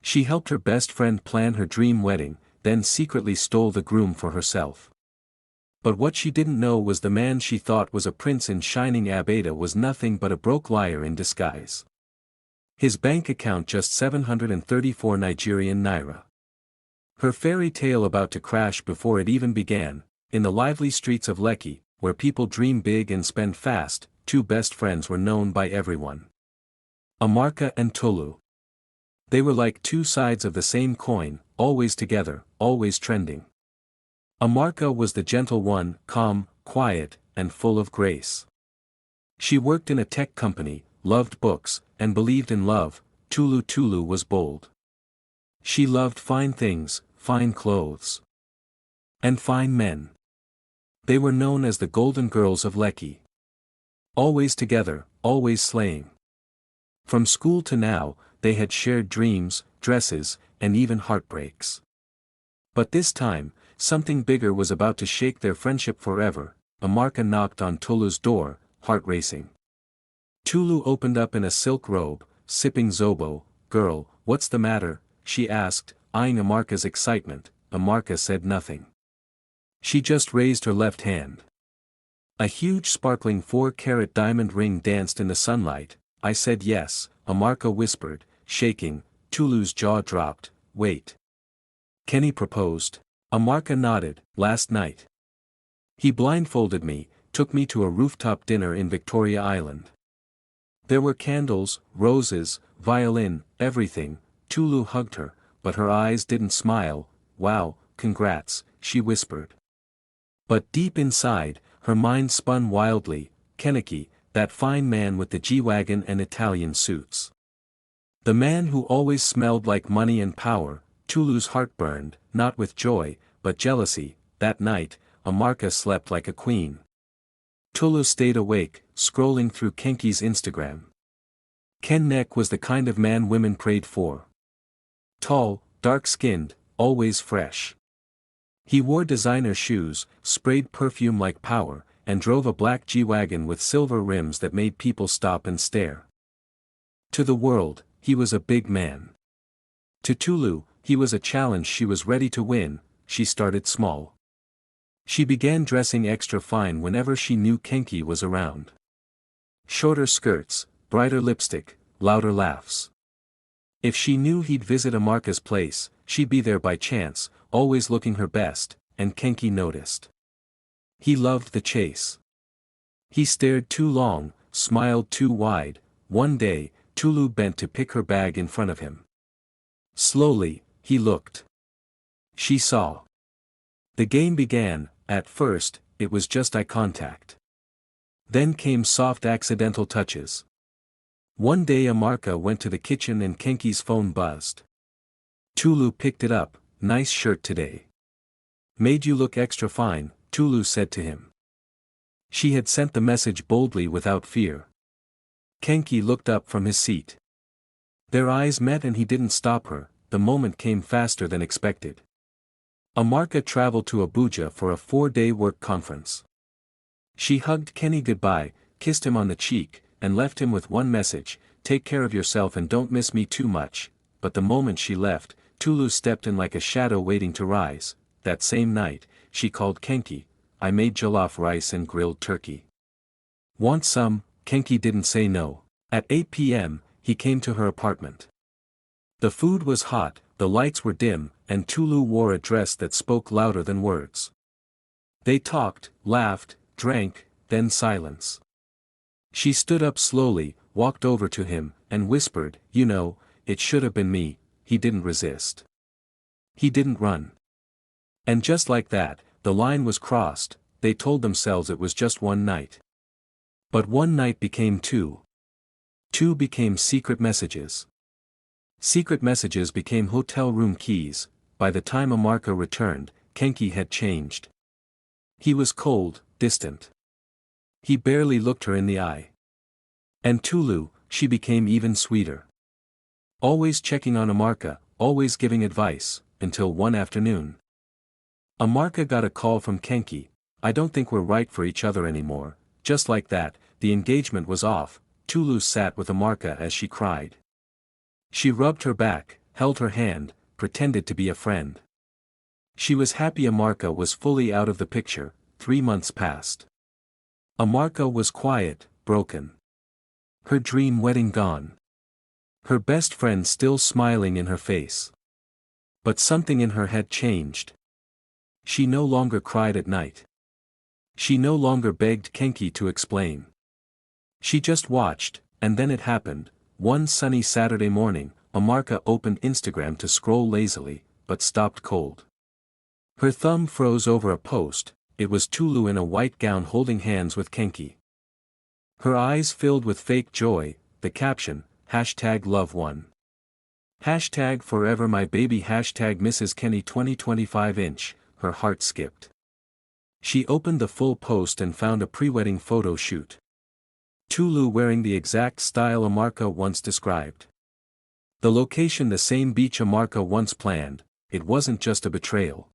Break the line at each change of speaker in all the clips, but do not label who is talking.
She helped her best friend plan her dream wedding, then secretly stole the groom for herself. But what she didn't know was the man she thought was a prince in shining agbada was nothing but a broke liar in disguise. His bank account just 734 Nigerian naira. Her fairy tale about to crash before it even began. In the lively streets of Lekki, where people dream big and spend fast, two best friends were known by everyone. Amarka and Tuloo. They were like two sides of the same coin, always together, always trending. Amarka was the gentle one, calm, quiet, and full of grace. She worked in a tech company, loved books, and believed in love. Tuloo was bold. She loved fine things, fine clothes, and fine men. They were known as the Golden Girls of Lekki. Always together, always slaying. From school to now, they had shared dreams, dresses, and even heartbreaks. But this time, something bigger was about to shake their friendship forever. Amarka knocked on Tuloo's door, heart racing. Tuloo opened up in a silk robe, sipping zobo. "Girl, what's the matter?" she asked, eyeing Amarka's excitement. Amarka said nothing. She just raised her left hand. A huge sparkling 4-carat diamond ring danced in the sunlight. "I said yes," Amarka whispered, shaking. Tuloo's jaw dropped. "Wait. Kenny proposed?" Amarka nodded. "Last night. He blindfolded me, took me to a rooftop dinner in Victoria Island. There were candles, roses, violin, everything." Tuloo hugged her, but her eyes didn't smile. "Wow, congrats," she whispered. But deep inside, her mind spun wildly. Kennedy, that fine man with the G-Wagon and Italian suits. The man who always smelled like money and power. Tuloo's heart burned, not with joy, but jealousy. That night, Amarka slept like a queen. Tuloo stayed awake, scrolling through Kenki's Instagram. Ken Nek was the kind of man women prayed for. Tall, dark-skinned, always fresh. He wore designer shoes, sprayed perfume like power, and drove a black G-Wagon with silver rims that made people stop and stare. To the world, he was a big man. To Tuloo, he was a challenge she was ready to win. She started small. She began dressing extra fine whenever she knew Kenki was around. Shorter skirts, brighter lipstick, louder laughs. If she knew he'd visit Amarka's place, she'd be there by chance, always looking her best, and Kenki noticed. He loved the chase. He stared too long, smiled too wide. One day, Tuloo bent to pick her bag in front of him. Slowly, he looked. She saw. The game began. At first, it was just eye contact. Then came soft accidental touches. One day Amarka went to the kitchen and Kenki's phone buzzed. Tuloo picked it up. "Nice shirt today. Made you look extra fine," Tuloo said to him. She had sent the message boldly without fear. Kenki looked up from his seat. Their eyes met and he didn't stop her. The moment came faster than expected. Amarka traveled to Abuja for a 4-day work conference. She hugged Kenny goodbye, kissed him on the cheek, and left him with one message: "Take care of yourself and don't miss me too much." But the moment she left, Tuloo stepped in like a shadow waiting to rise. That same night, she called Kenki. "I made jollof rice and grilled turkey. Want some?" Kenki didn't say no. At 8 p.m., he came to her apartment. The food was hot, the lights were dim, and Tuloo wore a dress that spoke louder than words. They talked, laughed, drank, then silence. She stood up slowly, walked over to him, and whispered, "You know, it should have been me." He didn't resist. He didn't run. And just like that, the line was crossed. They told themselves it was just one night. But one night became two. Two became secret messages. Secret messages became hotel room keys. By the time Amarka returned, Kenki had changed. He was cold, distant. He barely looked her in the eye. And Tuloo, she became even sweeter. Always checking on Amarka, always giving advice, until one afternoon. Amarka got a call from Kenki. "I don't think we're right for each other anymore." Just like that, the engagement was off. Tuloo sat with Amarka as she cried. She rubbed her back, held her hand, pretended to be a friend. She was happy Amarka was fully out of the picture. 3 months passed. Amarka was quiet, broken. Her dream wedding gone. Her best friend still smiling in her face. But something in her had changed. She no longer cried at night. She no longer begged Kenki to explain. She just watched, and then it happened. One sunny Saturday morning, Amarka opened Instagram to scroll lazily, but stopped cold. Her thumb froze over a post. It was Tuloo in a white gown holding hands with Kenki. Her eyes filled with fake joy, the caption, #LoveOne. #forever my baby #Mrs. Kenny 2025 inch, her heart skipped. She opened the full post and found a pre-wedding photo shoot. Tuloo wearing the exact style Amarka once described. The location the same beach Amarka once planned. It wasn't just a betrayal.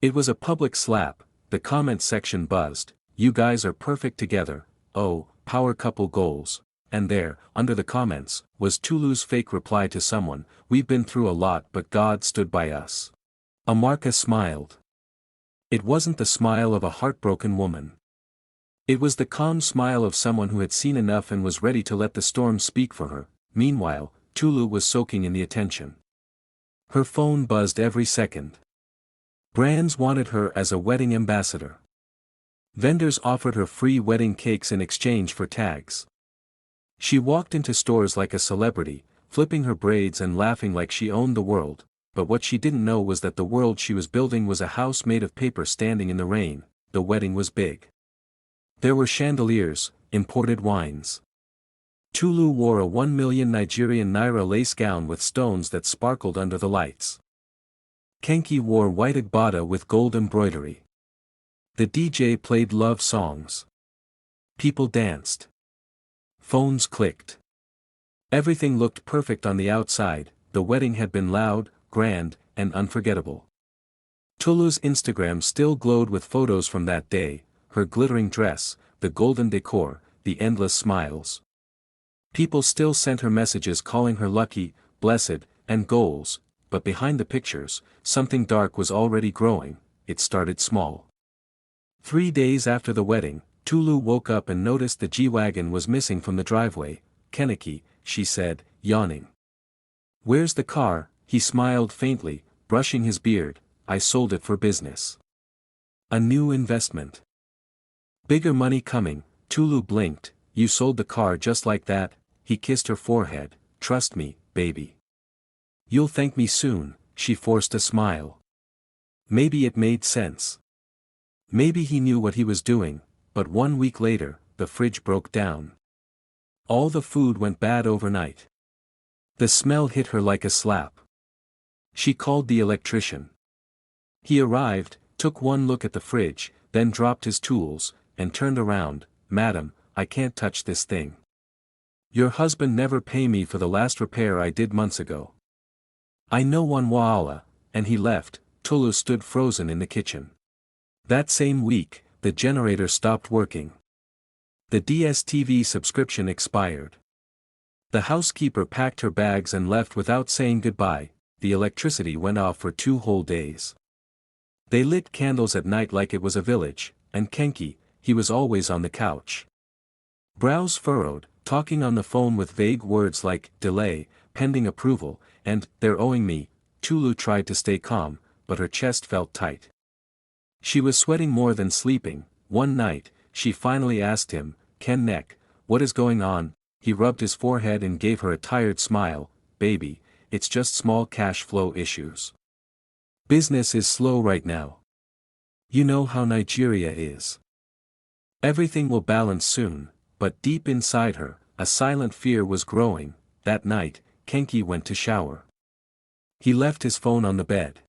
It was a public slap. The comment section buzzed, "You guys are perfect together, oh, power couple goals," and there, under the comments, was Tuloo's fake reply to someone, "We've been through a lot but God stood by us." Amarka smiled. It wasn't the smile of a heartbroken woman. It was the calm smile of someone who had seen enough and was ready to let the storm speak for her. Meanwhile, Tuloo was soaking in the attention. Her phone buzzed every second. Brands wanted her as a wedding ambassador. Vendors offered her free wedding cakes in exchange for tags. She walked into stores like a celebrity, flipping her braids and laughing like she owned the world, but what she didn't know was that the world she was building was a house made of paper standing in the rain. The wedding was big. There were chandeliers, imported wines. Tuloo wore a 1 million Nigerian naira lace gown with stones that sparkled under the lights. Kenki wore white agbada with gold embroidery. The DJ played love songs. People danced. Phones clicked. Everything looked perfect on the outside. The wedding had been loud, grand, and unforgettable. Tuloo's Instagram still glowed with photos from that day, her glittering dress, the golden decor, the endless smiles. People still sent her messages calling her lucky, blessed, and goals. But behind the pictures, something dark was already growing. It started small. 3 days after the wedding, Tuloo woke up and noticed the G-Wagon was missing from the driveway. "Keneki," she said, yawning. "Where's the car?" He smiled faintly, brushing his beard. "I sold it for business. A new investment. Bigger money coming." Tuloo blinked. "You sold the car just like that?" He kissed her forehead. "Trust me, baby. You'll thank me soon." She forced a smile. Maybe it made sense. Maybe he knew what he was doing, but 1 week later, the fridge broke down. All the food went bad overnight. The smell hit her like a slap. She called the electrician. He arrived, took one look at the fridge, then dropped his tools, and turned around. "Madam, I can't touch this thing. Your husband never paid me for the last repair I did months ago." "I know one wa'ala," and he left. Tuloo stood frozen in the kitchen. That same week, the generator stopped working. The DSTV subscription expired. The housekeeper packed her bags and left without saying goodbye. The electricity went off for 2 whole days. They lit candles at night like it was a village, and Kenki, he was always on the couch. Brows furrowed, talking on the phone with vague words like, delay, pending approval, and, they're owing me. Tuloo tried to stay calm, but her chest felt tight. She was sweating more than sleeping. One night, she finally asked him, "Ken Neck, what is going on?" He rubbed his forehead and gave her a tired smile. "Baby, it's just small cash flow issues. Business is slow right now. You know how Nigeria is. Everything will balance soon." But deep inside her, a silent fear was growing. That night, Kenki went to shower. He left his phone on the bed.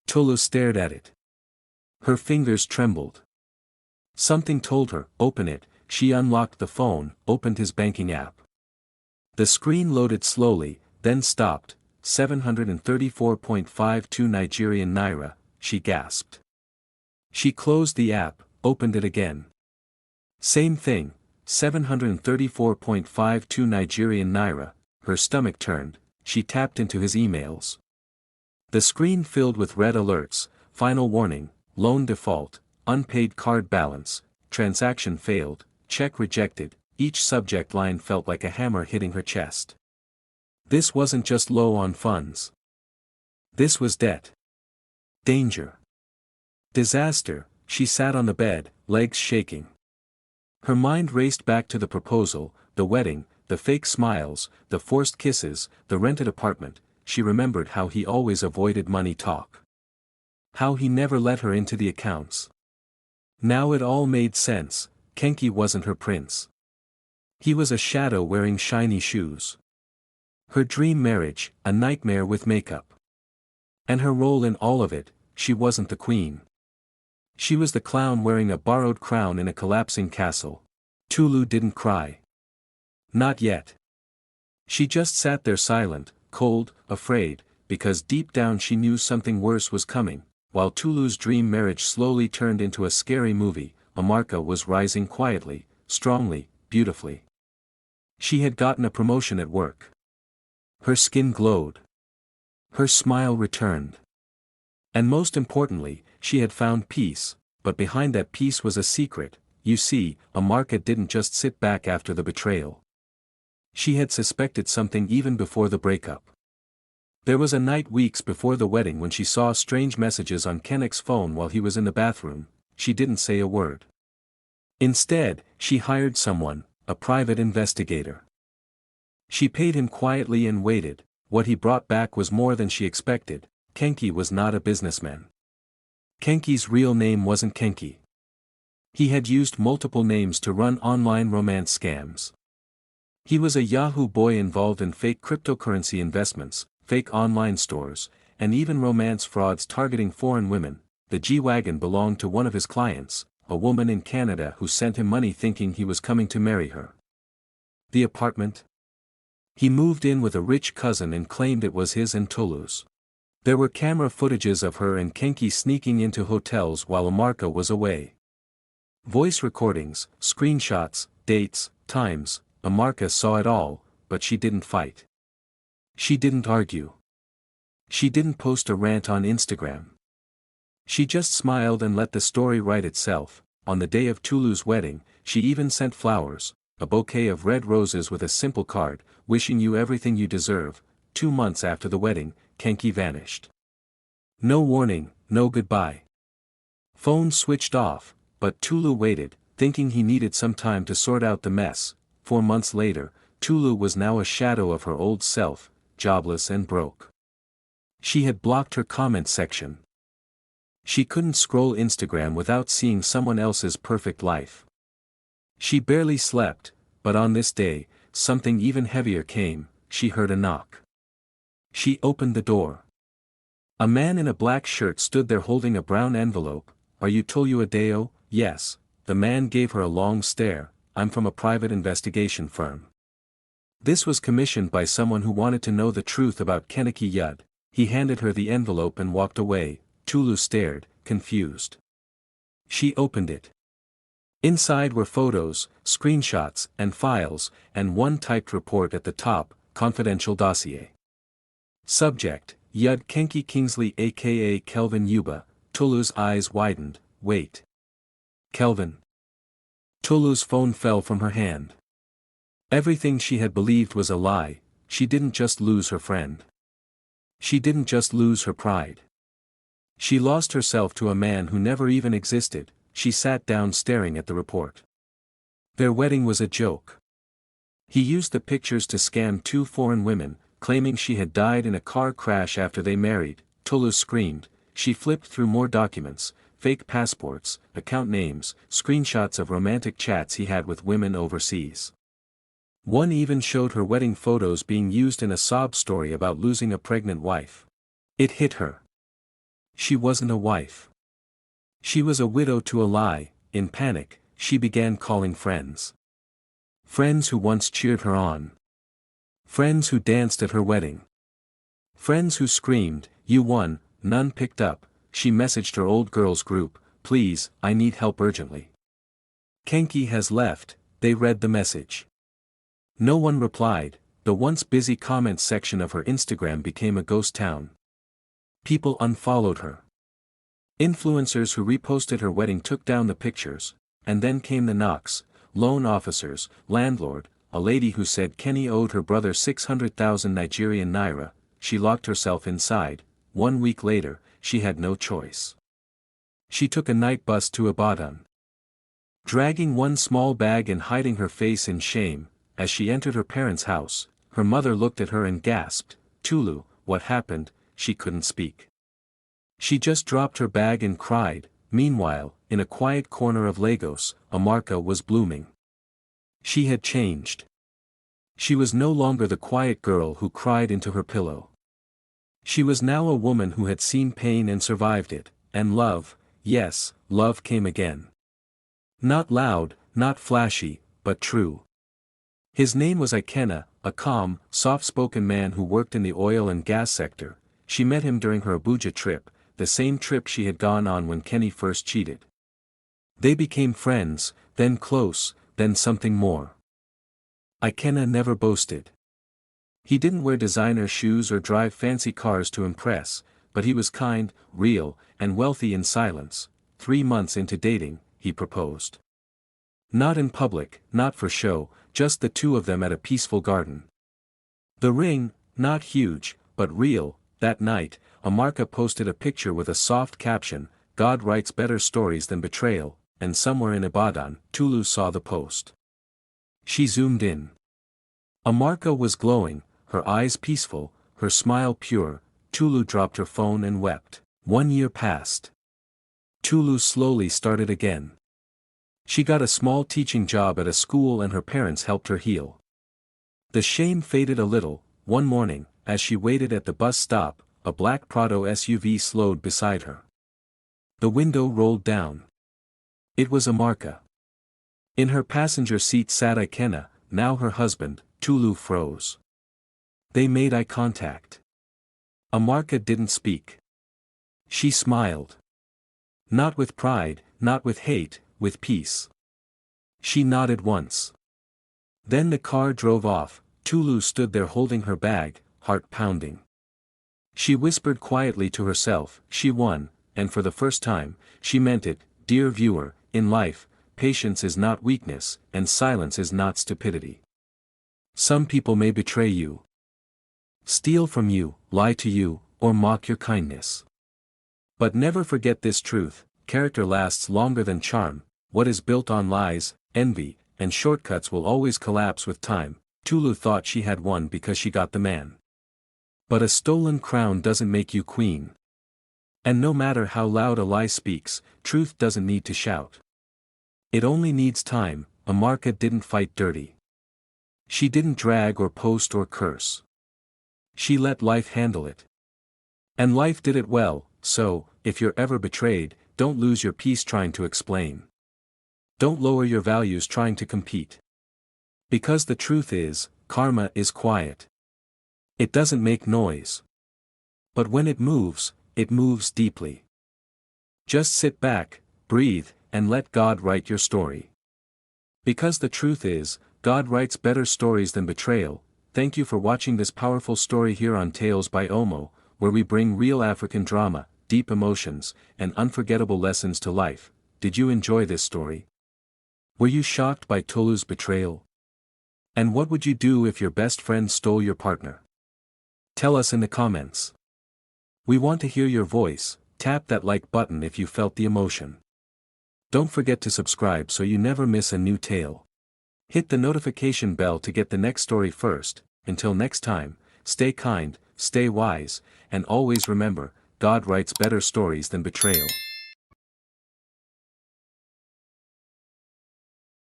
Tuloo stared at it. Her fingers trembled. Something told her, "Open it." She unlocked the phone, opened his banking app. The screen loaded slowly, then stopped. 734.52 Nigerian naira, she gasped. She closed the app, opened it again. Same thing, 734.52 Nigerian naira, her stomach turned. she tapped into his emails. The screen filled with red alerts: final warning, loan default, unpaid card balance, transaction failed, check rejected. Each subject line felt like a hammer hitting her chest. This wasn't just low on funds. This was debt. Danger. Disaster. She sat on the bed, legs shaking. Her mind raced back to the proposal, the wedding, the fake smiles, the forced kisses, the rented apartment. She remembered how he always avoided money talk. How he never let her into the accounts. Now it all made sense. Kenki wasn't her prince. He was a shadow wearing shiny shoes. Her dream marriage, a nightmare with makeup. And her role in all of it, she wasn't the queen. She was the clown wearing a borrowed crown in a collapsing castle. Tuloo didn't cry. Not yet. She just sat there silent, cold, afraid, because deep down she knew something worse was coming. While Tuloo's dream marriage slowly turned into a scary movie, Amarka was rising quietly, strongly, beautifully. She had gotten a promotion at work. Her skin glowed. Her smile returned. And most importantly, she had found peace, but behind that peace was a secret. You see, Amarka didn't just sit back after the betrayal. She had suspected something even before the breakup. There was a night weeks before the wedding when she saw strange messages on Kenek's phone while he was in the bathroom. She didn't say a word. Instead, she hired someone, a private investigator. She paid him quietly and waited. What he brought back was more than she expected. Kenki was not a businessman. Kenki's real name wasn't Kenki. He had used multiple names to run online romance scams. He was a Yahoo boy involved in fake cryptocurrency investments, fake online stores, and even romance frauds targeting foreign women. The G-Wagon belonged to one of his clients, a woman in Canada who sent him money thinking he was coming to marry her. The apartment? He moved in with a rich cousin and claimed it was his and Tuloo's. There were camera footages of her and Kenki sneaking into hotels while Amarka was away. Voice recordings, screenshots, dates, times. Amarka saw it all, but she didn't fight. She didn't argue. She didn't post a rant on Instagram. She just smiled and let the story write itself. On the day of Tuloo's wedding, she even sent flowers, a bouquet of red roses with a simple card, wishing you everything you deserve. 2 months after the wedding, Kenki vanished. No warning, no goodbye. Phone switched off, but Tuloo waited, thinking he needed some time to sort out the mess. 4 months later, Tuloo was now a shadow of her old self, jobless and broke. She had blocked her comment section. She couldn't scroll Instagram without seeing someone else's perfect life. She barely slept, but on this day, something even heavier came. She heard a knock. She opened the door. A man in a black shirt stood there holding a brown envelope. Are you Tuloo Adeo? Yes. The man gave her a long stare. I'm from a private investigation firm. This was commissioned by someone who wanted to know the truth about Keneki Yud. He handed her the envelope and walked away. Tuloo stared, confused. She opened it. Inside were photos, screenshots, and files, and one typed report at the top, confidential dossier. Subject, Yud Kenki Kingsley aka Kelvin Yuba. Tuloo's eyes widened. Wait. Kelvin. Tuloo's phone fell from her hand. Everything she had believed was a lie. She didn't just lose her friend. She didn't just lose her pride. She lost herself to a man who never even existed. She sat down staring at the report. Their wedding was a joke. He used the pictures to scam 2 foreign women, claiming she had died in a car crash after they married. Tuloo screamed. She flipped through more documents, fake passports, account names, screenshots of romantic chats he had with women overseas. One even showed her wedding photos being used in a sob story about losing a pregnant wife. It hit her. She wasn't a wife. She was a widow to a lie. In panic, she began calling friends. Friends who once cheered her on. Friends who danced at her wedding. Friends who screamed, "You won." None picked up. She messaged her old girls group, "Please, I need help urgently." Kenki has left. They read the message. No one replied. the once busy comment section of her Instagram became a ghost town. People unfollowed her. Influencers who reposted her wedding took down the pictures, and then came the knocks, loan officers, landlord, a lady who said Kenny owed her brother 600,000 Nigerian naira. She locked herself inside. 1 week later, she had no choice. She took a night bus to Ibadan. Dragging one small bag and hiding her face in shame, as she entered her parents' house, her mother looked at her and gasped, "Tuloo, what happened?" She couldn't speak. She just dropped her bag and cried. Meanwhile, in a quiet corner of Lagos, Amarka was blooming. She had changed. She was no longer the quiet girl who cried into her pillow. She was now a woman who had seen pain and survived it, and love, yes, love came again. Not loud, not flashy, but true. His name was Ikenna, a calm, soft-spoken man who worked in the oil and gas sector. She met him during her Abuja trip, the same trip she had gone on when Kenny first cheated. They became friends, then close, then something more. Ikenna never boasted. He didn't wear designer shoes or drive fancy cars to impress, but he was kind, real, and wealthy in silence. 3 months into dating, he proposed. Not in public, not for show, just the two of them at a peaceful garden. The ring, not huge, but real. That night, Amarka posted a picture with a soft caption, "God writes better stories than betrayal," and somewhere in Ibadan, Tuloo saw the post. She zoomed in. Amarka was glowing, her eyes peaceful, her smile pure. Tuloo dropped her phone and wept. 1 year passed. Tuloo slowly started again. She got a small teaching job at a school and her parents helped her heal. The shame faded a little. One morning, as she waited at the bus stop, a black Prado SUV slowed beside her. The window rolled down. It was Amarka. In her passenger seat sat Ikenna, now her husband. Tuloo froze. They made eye contact. Amarka didn't speak. She smiled. Not with pride, not with hate, with peace. She nodded once. Then the car drove off. Tuloo stood there holding her bag, heart pounding. She whispered quietly to herself, "She won," and for the first time, she meant it. Dear viewer, in life, patience is not weakness, and silence is not stupidity. Some people may betray you, steal from you, lie to you, or mock your kindness. But never forget this truth: character lasts longer than charm. What is built on lies, envy, and shortcuts will always collapse with time. Tuloo thought she had won because she got the man. But a stolen crown doesn't make you queen. And no matter how loud a lie speaks, truth doesn't need to shout. It only needs time. Amarka didn't fight dirty. She didn't drag or post or curse. She let life handle it. And life did it well. So, if you're ever betrayed, don't lose your peace trying to explain. Don't lower your values trying to compete. Because the truth is, karma is quiet. It doesn't make noise. But when it moves deeply. Just sit back, breathe, and let God write your story. Because the truth is, God writes better stories than betrayal. Thank you for watching this powerful story here on Tales by Omoh, where we bring real African drama, deep emotions, and unforgettable lessons to life. Did you enjoy this story? Were you shocked by Tuloo's betrayal? And what would you do if your best friend stole your partner? Tell us in the comments. We want to hear your voice. Tap that like button if you felt the emotion. Don't forget to subscribe so you never miss a new tale. Hit the notification bell to get the next story first. Until next time, stay kind, stay wise, and always remember, God writes better stories than betrayal.